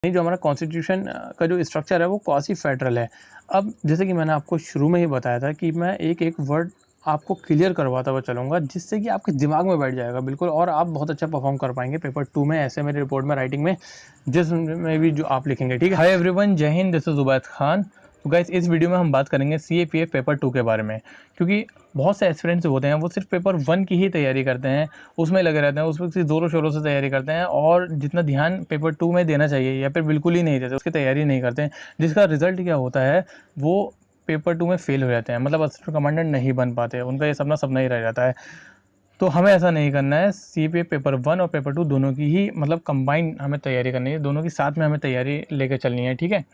नहीं, जो हमारा कॉन्स्टिट्यूशन का जो स्ट्रक्चर है वो क्वासी फेडरल है। अब जैसे कि मैंने आपको शुरू में ही बताया था कि मैं एक-एक वर्ड आपको क्लियर करवाता हुआ चलूँगा, जिससे कि आपके दिमाग में बैठ जाएगा बिल्कुल, और आप बहुत अच्छा परफ़ॉर्म कर पाएँगे पेपर 2 में, ऐसे मेरी रिपोर्ट में, राइटिंग में, जिसमें भी जो आप लिखेंगे, ठीक है? हाय एवरीवन, जय हिंद, दिस इज़ उबैद खान। तो गाइस, इस वीडियो में हम बात करेंगे सीएपीएफ पेपर 2 के बारे में, क्योंकि बहुत से एस्पिरेंट्स होते हैं वो सिर्फ पेपर 1 की ही तैयारी करते हैं, उसमें लगे रहते हैं, उसमें से ज़ोरों-शोरों से तैयारी करते हैं और जितना ध्यान पेपर 2 में देना चाहिए या फिर बिल्कुल ही नहीं देते, उसकी तैयारी नहीं करते हैं, जिसका रिज़ल्ट क्या होता है, वो पेपर 2 में फ़ेल हो जाते हैं, मतलब असिस्टेंट कमांडेंट नहीं बन पाते, उनका ये सपना सपना ही रह जाता है। तो हमें ऐसा नहीं करना है, सीपीएफ पेपर 1 और पेपर 2 दोनों की ही मतलब कंबाइन हमें तैयारी करनी है, दोनों की साथ में हमें तैयारी लेके चलनी है, ठीक है?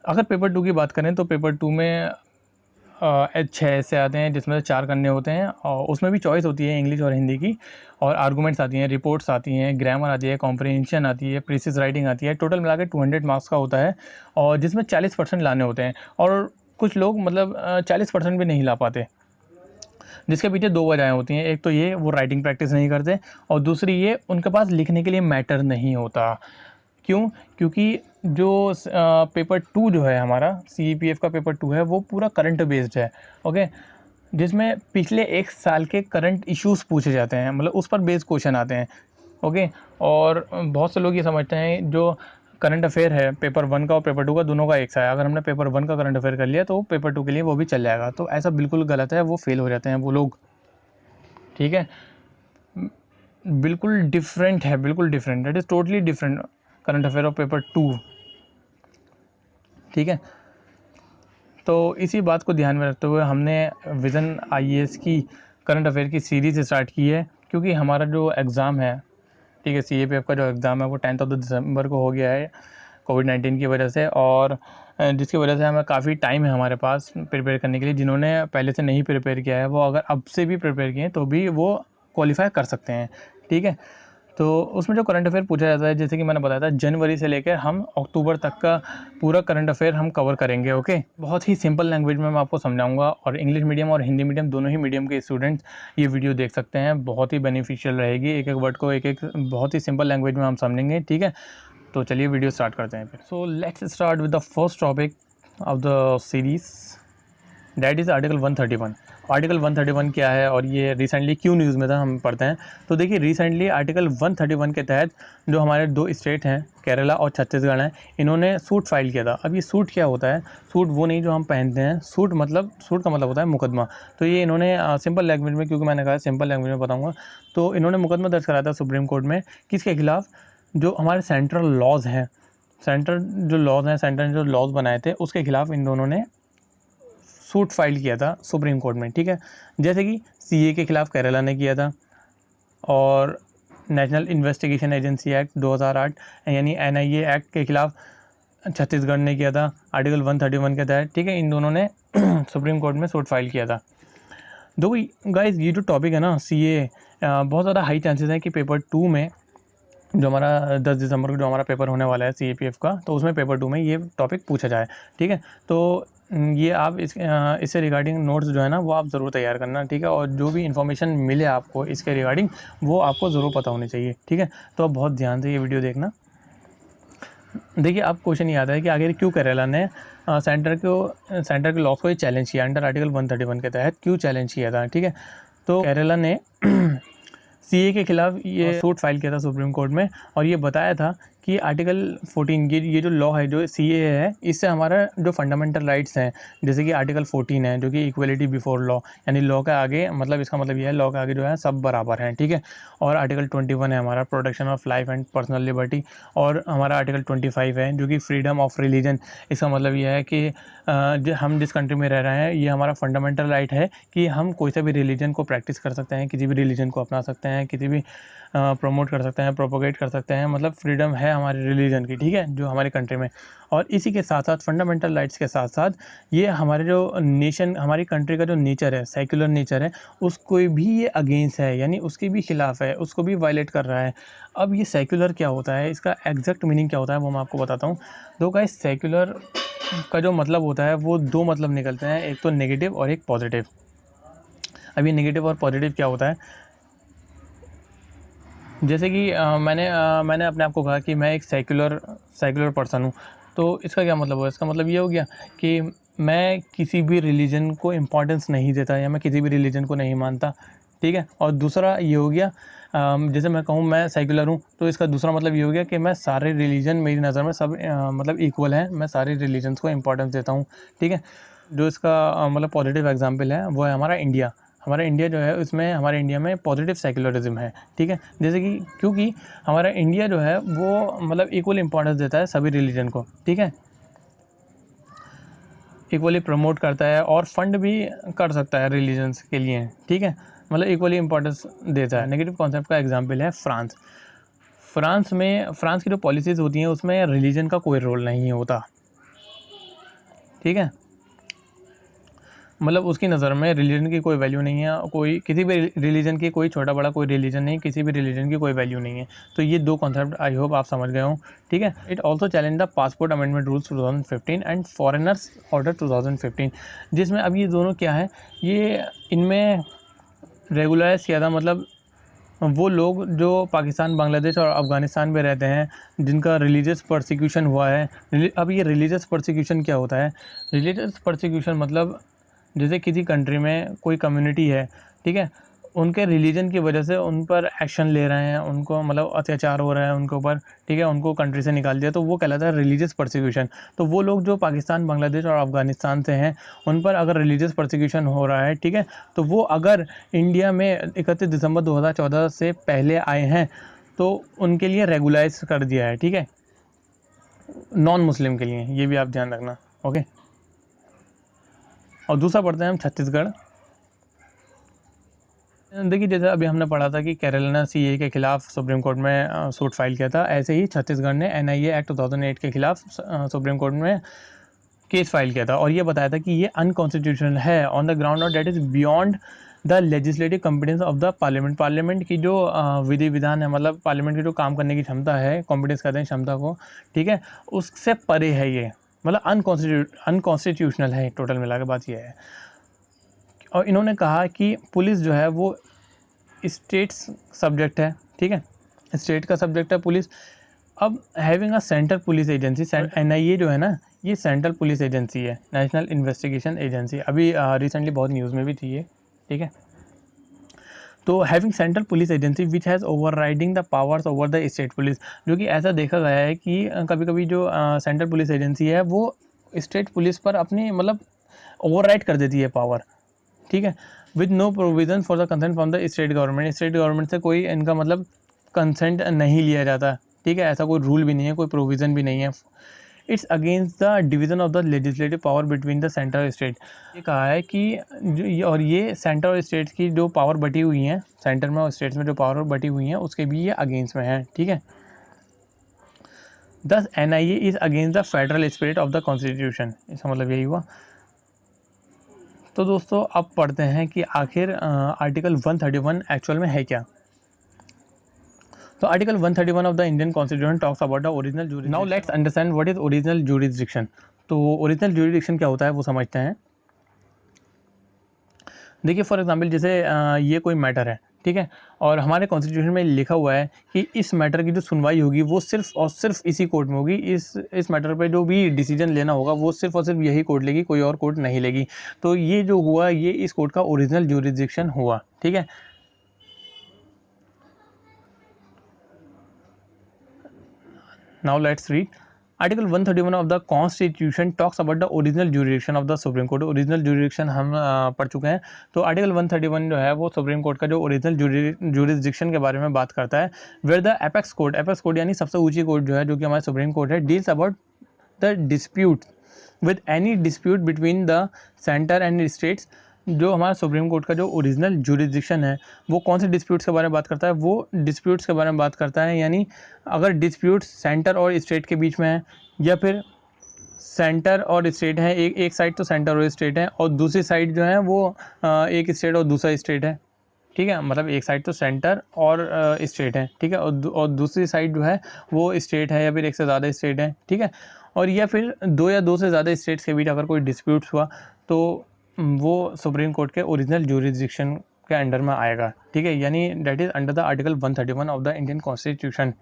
अगर पेपर 2 की बात करें तो पेपर 2 में 6 ऐसे आते हैं जिसमें से 4 करने होते हैं और उसमें भी चॉइस होती है इंग्लिश और हिंदी की, और आर्गूमेंट्स आती हैं, रिपोर्ट्स आती हैं, ग्रामर आती है, कॉम्प्रिहेंशन आती है, प्रीसिज़ राइटिंग आती है। टोटल मिला के 200 मार्क्स का होता है और जिसमें 40% लाने होते हैं, और कुछ लोग मतलब 40% भी नहीं ला पाते, जिसके पीछे 2 वजहें होती हैं। एक तो ये, वो राइटिंग प्रैक्टिस नहीं करते, और दूसरी ये, उनके पास लिखने के लिए मैटर नहीं होता। क्यों? क्योंकि जो पेपर 2 जो है हमारा, सीईपीएफ का पेपर 2 है, वो पूरा करंट बेस्ड है, ओके? जिसमें पिछले 1 साल के करंट इश्यूज़ पूछे जाते हैं, मतलब उस पर बेस्ड क्वेश्चन आते हैं, ओके? और बहुत से लोग ये समझते हैं जो करंट अफेयर है पेपर 1 का और पेपर 2 का, दोनों का एक सा है। अगर हमने पेपर 1 का करंट अफेयर कर लिया तो पेपर 2 के लिए वो भी चल जाएगा, तो ऐसा बिल्कुल गलत है, वो फेल हो जाते हैं वो लोग, ठीक है? बिल्कुल डिफरेंट है, बिल्कुल different, that is totally different current affair of paper 2, ठीक है? तो इसी बात को ध्यान में रखते हुए हमने विज़न आईएएस की करंट अफेयर की सीरीज़ स्टार्ट की है, क्योंकि हमारा जो एग्ज़ाम है, ठीक है, सीएपीएफ का जो एग्ज़ाम है वो 10th ऑफ दिसंबर को हो गया है कोविड-19 की वजह से, और जिसकी वजह से हमें काफ़ी टाइम है हमारे पास प्रिपेयर करने के लिए। जिन्होंने पहले से नहीं प्रिपेयर किया है, वो अगर अब से भी प्रिपेयर किए तो भी वो क्वालिफ़ाई कर सकते हैं, ठीक है? तो उसमें जो करंट अफेयर पूछा जाता है, जैसे कि मैंने बताया था, जनवरी से लेकर हम अक्टूबर तक का पूरा करंट अफेयर हम कवर करेंगे, ओके? बहुत ही सिंपल लैंग्वेज में मैं आपको समझाऊंगा, और इंग्लिश मीडियम और हिंदी मीडियम दोनों ही मीडियम के स्टूडेंट्स ये वीडियो देख सकते हैं, बहुत ही बेनिफिशियल रहेगी। एक एक वर्ड को एक एक बहुत ही सिंपल लैंग्वेज में हम समझेंगे, ठीक है? तो चलिए वीडियो स्टार्ट करते हैं फिर। So let's start with the first topic of the series, that is article 131। Article 131 क्या है और ये रिसेंटली क्यों न्यूज़ में था, हम पढ़ते हैं। तो देखिए, रिसेंटली आर्टिकल 131 के तहत जो हमारे 2 स्टेट हैं, केरला और छत्तीसगढ़ हैं, इन्होंने सूट फाइल किया था। अब ये सूट क्या होता है? सूट वो नहीं जो हम पहनते हैं, सूट का मतलब होता है मुकदमा। तो ये इन्होंने सिंपल लैंग्वेज में, क्योंकि मैंने कहा सिंपल लैंग्वेज में बताऊँगा, तो इन्होंने मुकदमा दर्ज कराया था सुप्रीम कोर्ट में, किसके खिलाफ? जो हमारे सेंट्रल लॉज़ हैं, सेंटर ने जो लॉज़ बनाए थे, उसके खिलाफ इन दोनों ने सूट फाइल किया था सुप्रीम कोर्ट में, ठीक है? जैसे कि सीए के खिलाफ केरला ने किया था, और नेशनल इन्वेस्टिगेशन एजेंसी एक्ट 2008 यानी एनआईए एक्ट के खिलाफ छत्तीसगढ़ ने किया था आर्टिकल 131 के तहत, ठीक है? इन दोनों ने सुप्रीम कोर्ट में सूट फाइल किया था। दो गाइस, ये जो टॉपिक है ना, सीए, बहुत ज़्यादा हाई चांसेस है कि पेपर 2 में, जो हमारा 10 दिसंबर को जो हमारा पेपर होने वाला है सीएपीएफ का, तो उसमें पेपर 2 में ये टॉपिक पूछा जाए, ठीक है? तो ये आप इससे रिगार्डिंग नोट्स जो है ना, वो आप ज़रूर तैयार करना, ठीक है? और जो भी इन्फॉर्मेशन मिले आपको इसके रिगार्डिंग, वो आपको ज़रूर पता होनी चाहिए, ठीक है? तो आप बहुत ध्यान से ये वीडियो देखना। देखिए, अब क्वेश्चन ये आता है कि आखिर क्यों केरला ने सेंटर के लॉ को ये चैलेंज किया, अंडर आर्टिकल 131 के तहत क्यों चैलेंज किया था, ठीक है? तो केरला ने सीए के खिलाफ ये सूट फाइल किया था सुप्रीम कोर्ट में, और ये बताया था कि आर्टिकल 14, ये जो लॉ है, जो सीए है, इससे हमारा जो फंडामेंटल राइट्स हैं, जैसे कि आर्टिकल 14 है जो कि इक्वलिटी बिफोर लॉ, यानी लॉ के आगे, मतलब इसका मतलब ये है, लॉ के आगे जो है सब बराबर हैं, ठीक है? और आर्टिकल 21 है हमारा protection of life and personal liberty, और हमारा आर्टिकल 25 है जो कि फ्रीडम ऑफ रिलीजन। इसका मतलब ये है कि जो हम जिस कंट्री में रह रहे हैं, ये हमारा फंडामेंटल राइट है कि हम कोई सा भी रिलीजन को प्रैक्टिस कर सकते हैं, किसी भी रिलीजन को अपना सकते हैं, किसी भी प्रमोट कर सकते हैं, प्रोपोगेट कर सकते हैं, मतलब फ्रीडम है हमारे रिलीजन की, ठीक है, जो हमारे कंट्री में। और इसी के साथ साथ फंडामेंटल राइट्स के साथ साथ ये हमारे जो नेशन, हमारी कंट्री का जो नेचर है, सेक्युलर नेचर है, उसको भी ये अगेंस्ट है, यानी उसके भी खिलाफ है, उसको भी वायलेट कर रहा है। अब ये सेक्युलर क्या होता है, इसका एग्जैक्ट मीनिंग क्या होता है, वो मैं आपको बताता हूँ। तो गाइस, सेक्युलर का जो मतलब होता है, वो 2 मतलब निकलते हैं, एक तो नेगेटिव और एक पॉजिटिव। अब ये नेगेटिव और पॉजिटिव क्या होता है? जैसे कि मैंने अपने आप को कहा कि मैं एक सेक्युलर पर्सन हूँ। तो इसका क्या मतलब हुआ? इसका मतलब ये हो गया कि मैं किसी भी रिलीजन को इम्पोर्टेंस नहीं देता या मैं किसी भी रिलीजन को नहीं मानता, ठीक है। और दूसरा ये हो गया, जैसे मैं कहूँ मैं सेक्युलर हूँ, तो इसका दूसरा मतलब ये हो गया कि मैं सारे रिलीजन, मेरी नज़र में सब मतलब इक्वल हैं, मैं सारे रिलीजन्स को इम्पोर्टेंस देता हूँ, ठीक है। जो इसका मतलब पॉजिटिव एग्जाम्पल है वो है हमारा इंडिया। हमारा इंडिया जो है, उसमें हमारे इंडिया में पॉजिटिव सेक्युलरिज्म है, ठीक है। जैसे कि क्योंकि हमारा इंडिया जो है वो मतलब इक्वल इम्पोर्टेंस देता है सभी रिलीजन को, ठीक है, इक्वली प्रमोट करता है और फंड भी कर सकता है रिलीजन्स के लिए, ठीक है, मतलब इक्वली इम्पोर्टेंस देता है। नेगेटिव कॉन्सेप्ट का एग्जांपल है फ्रांस। फ्रांस की जो पॉलिसीज़ होती हैं उसमें रिलीजन का कोई रोल नहीं होता, ठीक है। मतलब उसकी नज़र में रिलीजन की कोई वैल्यू नहीं है, कोई किसी भी रिलीजन की, कोई छोटा बड़ा कोई रिलीजन नहीं, किसी भी रिलीजन की कोई वैल्यू नहीं है। तो ये दो कॉन्सेप्ट आई होप आप समझ गए हों, ठीक है। It also challenge the passport amendment rules 2015 and foreigners order 2015, जिसमें अब ये दोनों क्या है, ये इनमें रेगुलराइज किया था, मतलब वो लोग जो पाकिस्तान, बांग्लादेश और अफ़गानिस्तान में रहते हैं, जिनका रिलीजियस परसिक्यूशन हुआ है। अब ये रिलीजियस परसिक्यूशन क्या होता है? रिलीजियस परसिक्यूशन मतलब जैसे किसी कंट्री में कोई कम्युनिटी है, ठीक है, उनके रिलीजन की वजह से उन पर एक्शन ले रहे हैं, उनको मतलब अत्याचार हो रहा है उनके ऊपर, ठीक है, उनको कंट्री से निकाल दिया, तो वो कहलाता है रिलीजियस परसिक्यूशन। तो वो लोग जो पाकिस्तान, बांग्लादेश और अफ़गानिस्तान से हैं, उन पर अगर रिलीजियस परसिक्यूशन हो रहा है, ठीक है, तो वो अगर इंडिया में 31 दिसंबर 2014 से पहले आए हैं, तो उनके लिए रेगुलाइज कर दिया है, ठीक है, नॉन मुस्लिम के लिए, ये भी आप ध्यान रखना, ओके। और दूसरा पढ़ते हैं हम छत्तीसगढ़। देखिए, जैसे अभी हमने पढ़ा था कि केरल ने सीए के खिलाफ सुप्रीम कोर्ट में सूट फाइल किया था, ऐसे ही छत्तीसगढ़ ने एनआईए एक्ट 2008 के खिलाफ सुप्रीम कोर्ट में केस फाइल किया था और ये बताया था कि ये अनकॉन्स्टिट्यूशनल है ऑन द ग्राउंड और that is beyond the legislative competence of the parliament. Parliament की जो विधि विधान है, मतलब पार्लियामेंट की जो काम करने की क्षमता है, कॉम्पिटेंस कहते हैं क्षमता को, ठीक है, उससे परे है ये, मतलब अनकॉन्स्टिट्यूशनल है। टोटल मिला के बात ये है। और इन्होंने कहा कि पुलिस जो है वो स्टेट्स सब्जेक्ट है, ठीक है, स्टेट का सब्जेक्ट है पुलिस। अब having a central police agency, NIA जो है ना, ये सेंट्रल पुलिस एजेंसी है, नेशनल इन्वेस्टिगेशन एजेंसी। अभी रिसेंटली बहुत न्यूज़ में भी थी ये, ठीक है। तो having central police agency which has over riding the powers over the state police, जो कि ऐसा देखा गया है कि कभी कभी जो सेंट्रल पुलिस एजेंसी है वो स्टेट पुलिस पर अपनी मतलब ओवर राइड कर देती है पावर, ठीक है, with no provision for the consent from the state government. State government से कोई इनका मतलब कंसेंट नहीं लिया जाता, ठीक है, ऐसा कोई रूल भी नहीं है, कोई प्रोविज़न भी नहीं है। It's against the division of the legislative power between the centre और स्टेट। ये कहा है कि और ये सेंटर और स्टेट की जो पावर बटी हुई हैं, सेंटर में और स्टेट्स में जो पावर बटी हुई हैं, उसके भी ये अगेंस्ट में है, ठीक है। दस NIA is against the federal spirit of the constitution, इसका मतलब यही हुआ। तो दोस्तों अब पढ़ते हैं कि आखिर आर्टिकल 131 एक्चुअल में है क्या। तो article 131 of the Indian constitution talks about the original jurisdiction. Now let's understand what is original jurisdiction. तो ओरिजिनल जुरिसडिक्शन क्या होता है वो समझते हैं। देखिए, फॉर एग्जांपल जैसे ये कोई मैटर है, ठीक है, और हमारे कॉन्स्टिट्यूशन में लिखा हुआ है कि इस मैटर की जो सुनवाई होगी वो सिर्फ और सिर्फ इसी कोर्ट में होगी। इस मैटर पे जो भी डिसीजन लेना होगा वो सिर्फ और सिर्फ यही कोर्ट लेगी, कोई और कोर्ट नहीं लेगी। तो ये जो हुआ, ये इस कोर्ट का ओरिजिनल जुरिसडिक्शन हुआ, ठीक है। Now let's read. Article 131 of the Constitution talks about the original jurisdiction of the Supreme Court. Original jurisdiction हम पढ़ चुके हैं। तो आर्टिकल 131 जो है वो सुप्रीम कोर्ट का जो ओरिजिनल jurisdiction के बारे में बात करता है। वेयर द एपेक्स कोर्ट यानी सबसे ऊंची कोर्ट जो है, जो कि हमारा सुप्रीम कोर्ट है, deals about the dispute with any dispute between the centre and states. जो हमारा सुप्रीम कोर्ट का जो ओरिजिनल जुरिसडिक्शन है वो कौन से डिस्प्यूट्स के बारे में बात करता है? वो डिस्प्यूट्स के बारे में बात करता है, यानी अगर डिस्प्यूट्स सेंटर और स्टेट के बीच में है, या फिर सेंटर और स्टेट है, एक साइड तो सेंटर और स्टेट है और दूसरी साइड जो है वो एक स्टेट और दूसरा स्टेट है, ठीक है, मतलब एक साइड तो सेंटर और स्टेट है, ठीक है, और दूसरी साइड जो है वो स्टेट है या फिर एक से ज़्यादा स्टेट है, ठीक है। और या फिर दो या दो से ज़्यादा स्टेट्स के बीच अगर कोई डिस्प्यूट्स हुआ तो वो सुप्रीम कोर्ट के ओरिजिनल जुरिसडिक्शन के अंडर में आएगा, ठीक है, यानी that is under the article 131 of the Indian constitution,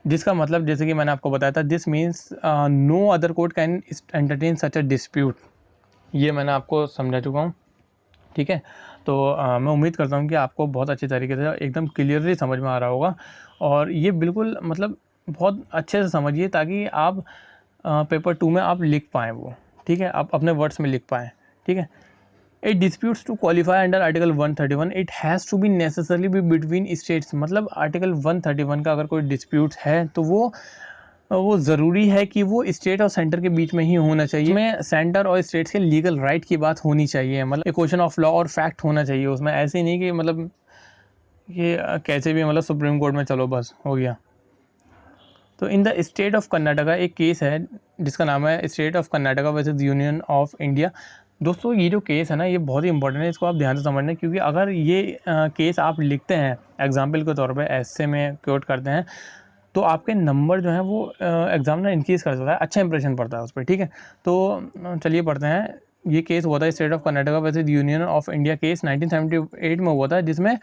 जिसका मतलब जैसे कि मैंने आपको बताया था, this means no other court can entertain such a dispute. ये मैंने आपको समझा चुका हूँ, ठीक है। तो मैं उम्मीद करता हूँ कि आपको बहुत अच्छी तरीके से एकदम क्लियरली समझ में आ रहा होगा, और ये बिल्कुल मतलब बहुत अच्छे से समझिए ताकि आप पेपर 2 में आप लिख पाएँ वो, ठीक है, आप अपने वर्ड्स में लिख पाएँ, ठीक है। It disputes to qualify under article 131 it has to be necessarily be between states, मतलब आर्टिकल 131 का अगर कोई डिस्प्यूट है तो वो ज़रूरी है कि वो स्टेट और सेंटर के बीच में ही होना चाहिए। उसमें सेंटर और स्टेट्स के लीगल राइट की बात होनी चाहिए, मतलब एक क्वेश्चन ऑफ लॉ और फैक्ट होना चाहिए उसमें, ऐसे नहीं कि मतलब ये कैसे भी मतलब सुप्रीम कोर्ट में चलो बस हो गया। तो in the state of Karnataka एक केस है जिसका नाम है state of Karnataka versus union of India. दोस्तों ये जो केस है ना, ये बहुत ही इंपॉर्टेंट है, इसको आप ध्यान से समझना, क्योंकि अगर ये केस आप लिखते हैं एग्जाम्पल के तौर पे ऐसे में कोट करते हैं तो आपके नंबर जो है वो एग्जाम में इंक्रीज़ कर सकता है, अच्छा इंप्रेशन पड़ता है उस पर, ठीक है। तो चलिए पढ़ते हैं। ये केस हुआ था state of Karnataka versus union of India, case 1978 में हुआ था, जिसमें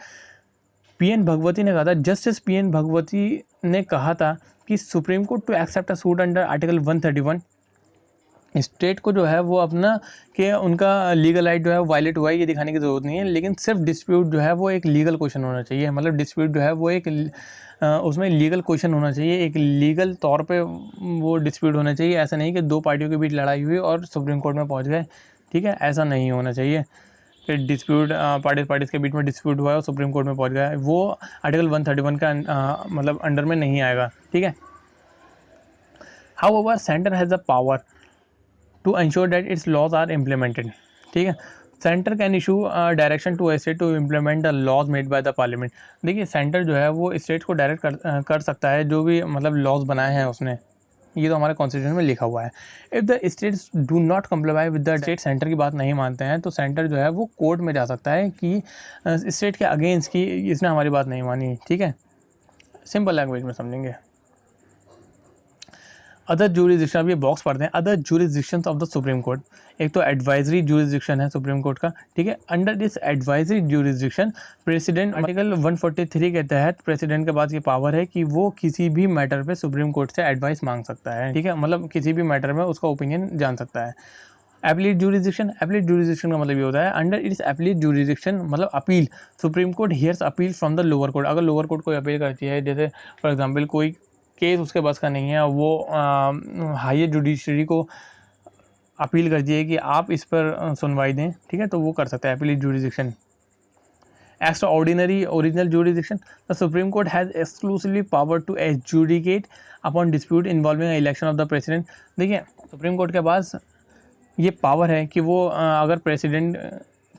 पीएन भगवती ने कहा था, जस्टिस पीएन भगवती ने कहा था कि supreme court to accept a suit under article 131, state को जो है वो अपना कि उनका लीगल राइट जो है वायलेट हुआ है ये दिखाने की ज़रूरत नहीं है, लेकिन सिर्फ डिस्प्यूट जो है वो एक लीगल क्वेश्चन होना चाहिए, मतलब डिस्प्यूट जो है वो एक उसमें लीगल क्वेश्चन होना चाहिए, एक लीगल तौर पे वो डिस्प्यूट होना चाहिए। ऐसा नहीं कि दो पार्टियों के बीच लड़ाई हुई और सुप्रीम कोर्ट में पहुंच गए, ठीक है, ऐसा नहीं होना चाहिए कि डिस्प्यूट पार्टीज के बीच में डिस्प्यूट हुआ है और सुप्रीम कोर्ट में पहुंच गया है, वो आर्टिकल 131 का मतलब अंडर में नहीं आएगा, ठीक है। However centre has the power to ensure that its laws are implemented, ठीक है। Centre can issue direction to state to implement the laws made by the parliament. देखिए सेंटर जो है वो स्टेट को डायरेक्ट कर सकता है जो भी मतलब लॉज बनाए हैं उसने, ये तो हमारे कॉन्स्टिट्यूशन में लिखा हुआ है। If the states do not comply with the state, centre की बात नहीं मानते हैं तो सेंटर जो है वो कोर्ट में जा सकता है कि स्टेट के अगेंस्ट की इसने हमारी बात नहीं मानी, ठीक है, सिंपल लैंग्वेज में समझेंगे। अदर जूरिसडिक्शन, अब ये बॉक्स पढ़ते हैं, other jurisdictions of the supreme court. एक तो एडवाइजरी जूरिसडिक्शन है सुप्रीम कोर्ट का, ठीक है। Under this advisory जूरिसडिक्शन president, article 143 के तहत प्रेसिडेंट के पास ये पावर है कि वो किसी भी मैटर पे सुप्रीम कोर्ट से एडवाइस मांग सकता है, ठीक है, मतलब किसी भी मैटर में उसका ओपिनियन जान सकता है। एपीलेट जूरिसडिक्शन, एपीलेट जूरिसडिक्शन का मतलब ये होता है अंडर इट्स एपीलेट जूरिसडिक्शन मतलब appeal, supreme court hears appeal from the lower court. अगर लोअर कोर्ट कोई अपील करती है, जैसे फॉर एग्जांपल कोई केस उसके बस का नहीं है, वो हायर जुडिशरी को अपील करती है कि आप इस पर सुनवाई दें, ठीक है, तो वो कर सकता है appellate jurisdiction. Extraordinary original jurisdiction, the supreme court has exclusively power to adjudicate upon dispute involving election of the president. देखिए सुप्रीम कोर्ट के पास ये पावर है कि वो अगर प्रेसिडेंट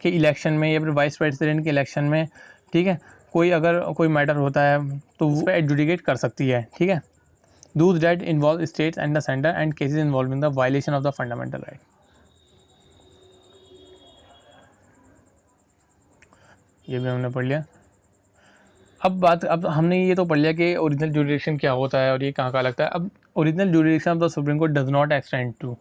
के इलेक्शन में या फिर वाइस प्रेसिडेंट के इलेक्शन में, ठीक है, कोई अगर कोई मैटर होता है तो उस पर एडजुडिकेट कर सकती है, ठीक है। Those that involve states and the center and cases involving the violation of the fundamental right. ये भी हमने पढ़ लिया। अब हमने ये तो पढ़ लिया कि ओरिजिनल जुरिडिक्शन क्या होता है और ये कहाँ कहाँ लगता है। अब original jurisdiction of the supreme court does not extend to,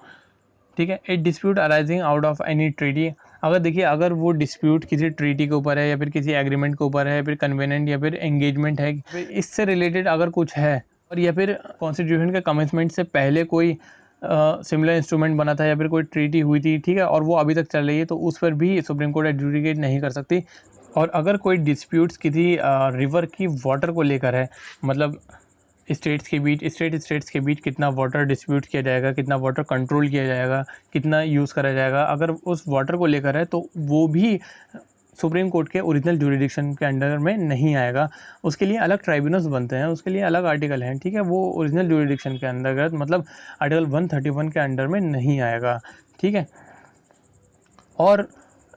ठीक है, a dispute arising out of any treaty. अगर देखिए अगर वो डिस्प्यूट किसी ट्रीटी के ऊपर है या फिर किसी एग्रीमेंट के ऊपर है या फिर कन्वेनेंट या फिर एंगेजमेंट है, फिर इससे रिलेटेड अगर कुछ है और या फिर कॉन्स्टिट्यूशन के कमेंसमेंट से पहले कोई सिमिलर इंस्ट्रूमेंट बना था या फिर कोई ट्रीटी हुई थी, ठीक है, और वो अभी तक चल रही है, तो उस पर भी सुप्रीम कोर्ट एडजुडिकेट नहीं कर सकती। और अगर कोई डिस्प्यूट्स किसी रिवर की वाटर को लेकर है, मतलब स्टेट्स के बीच कितना वाटर डिस्प्यूट किया जाएगा, कितना वाटर कंट्रोल किया जाएगा, कितना यूज़ करा जाएगा, अगर उस वाटर को लेकर है तो वो भी सुप्रीम कोर्ट के ओरिजिनल जुरिडिक्शन के अंडर में नहीं आएगा। उसके लिए अलग ट्राइब्यूनल्स बनते हैं, उसके लिए अलग आर्टिकल हैं, ठीक है, वो ओरिजिनल जुरिडिक्शन के अंतर्गत मतलब आर्टिकल 131 के अंडर में नहीं आएगा, ठीक है। और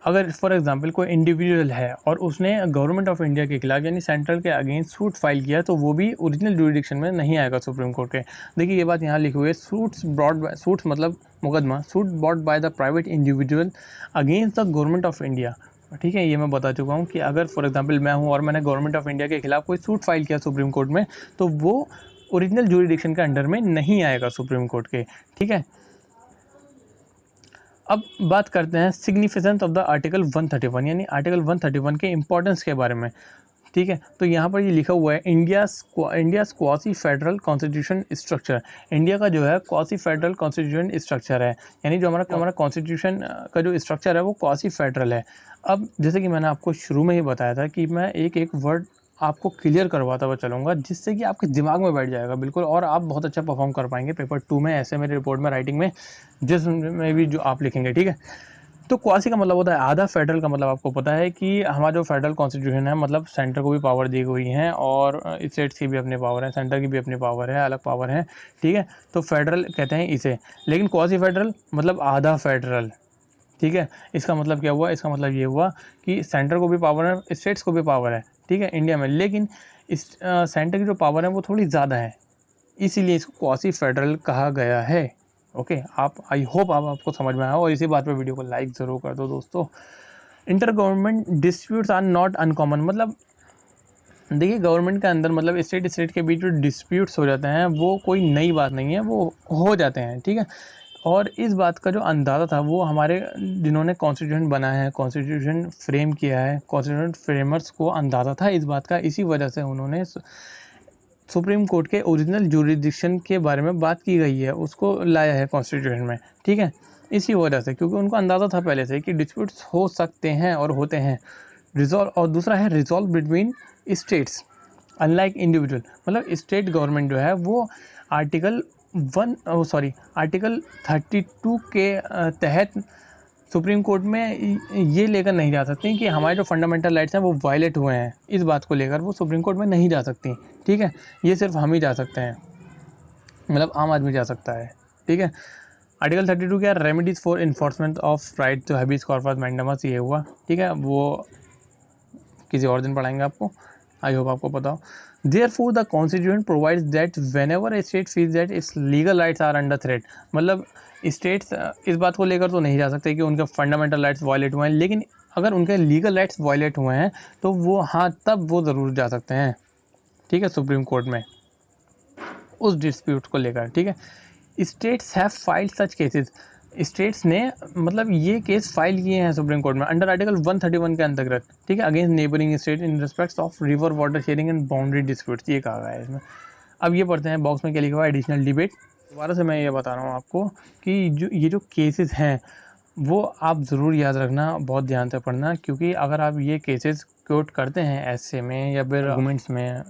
अगर फॉर एग्जांपल कोई इंडिविजुअल है और उसने गवर्नमेंट ऑफ इंडिया के खिलाफ यानी सेंट्रल के अगेंस्ट सूट फाइल किया तो वो भी ओरिजिनल जुरिडिक्शन में नहीं आएगा सुप्रीम कोर्ट के। देखिए ये बात यहाँ लिखी हुई है, सूट्स मतलब मुकदमा, suit brought by the private individual against the government of India, ठीक है, ये मैं बता चुका हूँ कि अगर फॉर एग्जांपल मैं हूँ और मैंने गवर्नमेंट ऑफ इंडिया के खिलाफ कोई सूट फाइल किया सुप्रीम कोर्ट में तो वो ओरिजिनल जुरिडिक्शन के अंडर में नहीं आएगा सुप्रीम कोर्ट के, ठीक है। अब बात करते हैं सिग्निफिकेंस ऑफ द आर्टिकल 131, यानी आर्टिकल 131 के इम्पोर्टेंस के बारे में। ठीक है, तो यहाँ पर ये लिखा हुआ है India's quasi federal constitution structure. India का जो है क्वासी फेडरल कॉन्स्टिट्यूशन स्ट्रक्चर है, यानी जो हमारा कॉन्स्टिट्यूशन का जो स्ट्रक्चर है वो क्वासी फेडरल है। अब जैसे कि मैंने आपको शुरू में ही बताया था कि मैं एक एक वर्ड आपको क्लियर करवाता हुआ चलूँगा, जिससे कि आपके दिमाग में बैठ जाएगा बिल्कुल, और आप बहुत अच्छा परफॉर्म कर पाएंगे पेपर 2 में, ऐसे मेरे रिपोर्ट में, राइटिंग में, जिसमें भी जो आप लिखेंगे। ठीक है, तो क्वासी का मतलब होता है आधा, फेडरल का मतलब आपको पता है कि हमारा जो फेडरल कॉन्स्टिट्यूशन है, मतलब सेंटर को भी पावर दी हुई है और स्टेट्स की भी अपनी पावर है, सेंटर की भी अपनी पावर है, अलग पावर है। ठीक है, तो फेडरल कहते हैं इसे, लेकिन क्वासी फेडरल मतलब आधा फेडरल। ठीक है, इसका मतलब क्या हुआ, इसका मतलब ये हुआ कि सेंटर को भी पावर है, स्टेट्स को भी पावर है, ठीक है, इंडिया में, लेकिन इस सेंटर की जो पावर है वो थोड़ी ज़्यादा है, इसीलिए इसको क्वासी फेडरल कहा गया है। ओके, आप आई होप आपको समझ में आया, और इसी बात पे वीडियो को लाइक ज़रूर कर दो दोस्तों। Inter government disputes are not uncommon, मतलब देखिए गवर्नमेंट के अंदर, मतलब स्टेट के बीच जो डिस्प्यूट्स हो जाते हैं वो कोई नई बात नहीं है, वो हो जाते हैं। ठीक है, और इस बात का जो अंदाज़ा था वो हमारे जिन्होंने कॉन्स्टिट्यूशन बनाया है, कॉन्स्टिट्यूशन फ्रेम किया है, कॉन्स्टिट्यूशन फ्रेमर्स को अंदाज़ा था इस बात का, इसी वजह से उन्होंने सुप्रीम कोर्ट के ओरिजिनल जुरिडिक्शन के बारे में बात की गई है, उसको लाया है कॉन्स्टिट्यूशन में। ठीक है, इसी वजह से, क्योंकि उनको अंदाज़ा था पहले से कि डिस्प्यूट्स हो सकते हैं और होते हैं रिजॉल्व, और दूसरा है resolve between states unlike individual, मतलब स्टेट गवर्नमेंट जो है वो आर्टिकल आर्टिकल 32 के तहत सुप्रीम कोर्ट में ये लेकर नहीं जा सकती कि हमारे जो फंडामेंटल राइट्स हैं वो वायलेट हुए हैं, इस बात को लेकर वो सुप्रीम कोर्ट में नहीं जा सकती। ठीक है, ये सिर्फ हम ही जा सकते हैं, मतलब आम आदमी जा सकता है। ठीक है, आर्टिकल 32 क्या, remedies for enforcement of right to habeas corpus mandamus, ये हुआ। ठीक है, वो किसी और दिन पढ़ाएंगे आपको, आई होप आपको पता हो। Therefore, the Constitution provides that whenever a state feels that its legal rights are under threat, मतलब स्टेट्स इस बात को लेकर तो नहीं जा सकते कि उनके फंडामेंटल राइट्स वायलेट हुए हैं, लेकिन अगर उनके लीगल राइट्स वायलेट हुए हैं तो वो, हाँ, तब वो ज़रूर जा सकते हैं। ठीक है, सुप्रीम कोर्ट में उस डिस्प्यूट को लेकर। ठीक है, states have filed such cases, states ने मतलब ये केस फाइल किए हैं सुप्रीम कोर्ट में अंडर आर्टिकल 131 के अंतर्गत। ठीक है, against neighbouring state in respect of river water sharing and boundary disputes, ये कहा गया है इसमें। अब ये पढ़ते हैं बॉक्स में क्या लिखा हुआ है, एडिशनल डिबेट। दोबारा से मैं ये बता रहा हूँ आपको कि जो केसेस हैं वो आप ज़रूर याद रखना, बहुत ध्यान से पढ़ना, क्योंकि अगर आप ये केसेस कोट करते हैं एसए में या फिर आर्गूमेंट्स में,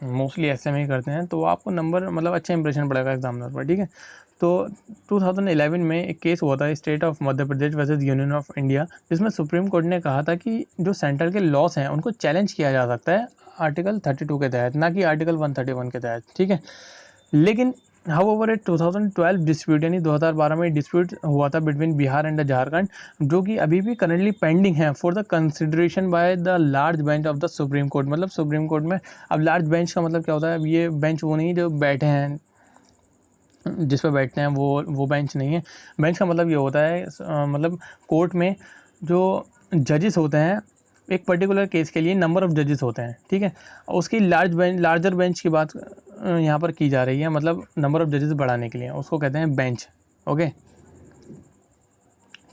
मोस्टली ऐसे में ही करते हैं, तो आपको नंबर, मतलब अच्छा इंप्रेशन पड़ेगा एग्जामिनर पर। ठीक है, तो 2011 में एक केस हुआ था, state of Madhya Pradesh versus union of India, जिसमें सुप्रीम कोर्ट ने कहा था कि जो सेंटर के लॉस हैं उनको चैलेंज किया जा सकता है आर्टिकल 32 के तहत, ना कि आर्टिकल 131 के तहत। ठीक है, लेकिन हाउएवर एक 2012 डिस्प्यूट, यानी 2012 में डिस्प्यूट हुआ था बिटवीन बिहार एंड झारखंड, जो कि अभी भी करंटली पेंडिंग है for the consideration by the large bench of the supreme court, मतलब सुप्रीम कोर्ट में। अब लार्ज बेंच का मतलब क्या होता है, अब ये बेंच वो नहीं जो बैठे हैं, जिस पर बैठते हैं, वो बेंच नहीं है। बेंच का मतलब ये होता है मतलब कोर्ट में जो जजेस होते हैं, एक पर्टिकुलर केस के लिए नंबर ऑफ़ जजेस होते हैं। ठीक है, उसकी लार्जर बेंच की बात यहाँ पर की जा रही है, मतलब नंबर ऑफ़ जजेस बढ़ाने के लिए, उसको कहते हैं बेंच। ओके,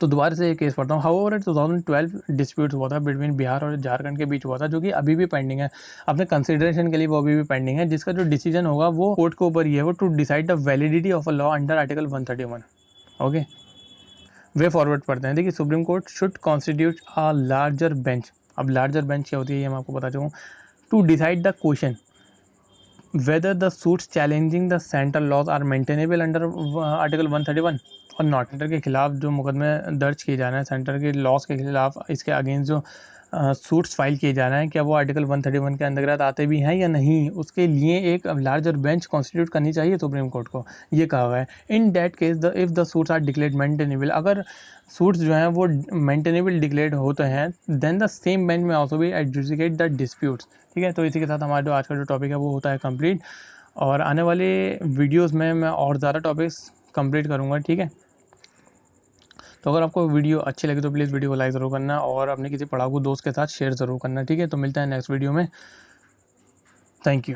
तो दोबारा से ये केस पढ़ता हूँ। हाउएवर 2012 डिस्प्यूट हुआ था बिटवीन बिहार और झारखंड के बीच हुआ था, जो कि अभी भी पेंडिंग है, अपने कंसिडरेशन के लिए वो अभी भी पेंडिंग है, जिसका जो डिसीजन होगा वो कोर्ट के ऊपर ही है, वो to decide the validity of a law under article 131। Okay, वे फॉरवर्ड पढ़ते हैं। देखिए, supreme court should constitute a larger bench. अब लार्जर बेंच क्या होती है ये मैं आपको बता चुका हूँ। To decide the question whether the suits challenging the center laws are maintainable under article 131 और नॉट। सेंटर के खिलाफ जो मुकदमे दर्ज किए जा रहे हैं, सेंटर के लॉस के खिलाफ, इसके अगेंस्ट जो सूट्स फाइल किए जा रहे हैं, क्या वो आर्टिकल 131 के अंतर्गत आते भी हैं या नहीं, उसके लिए एक लार्जर बेंच कॉन्स्टिट्यूट करनी चाहिए सुप्रीम कोर्ट को, ये कहा गया है। In that case the if the suits are declared maintainable, अगर सूट्स जो हैं वो मेंटेनेबल डिक्लेयर्ड होते हैं, देन द सेम बेंच में ऑल्सो भी एडजुडिकेट द डिस्प्यूट्स। ठीक है, तो इसी के साथ हमारा जो आज का जो टॉपिक है वो होता है कंप्लीट, और आने वाले वीडियोस में मैं और ज़्यादा टॉपिक्स कंप्लीट करूँगा। ठीक है, तो अगर आपको वीडियो अच्छी लगी तो प्लीज़ वीडियो को लाइक ज़रूर करना और अपने किसी पढ़ाकू दोस्त के साथ शेयर ज़रूर करना। ठीक है, तो मिलते हैं नेक्स्ट वीडियो में। Thank you.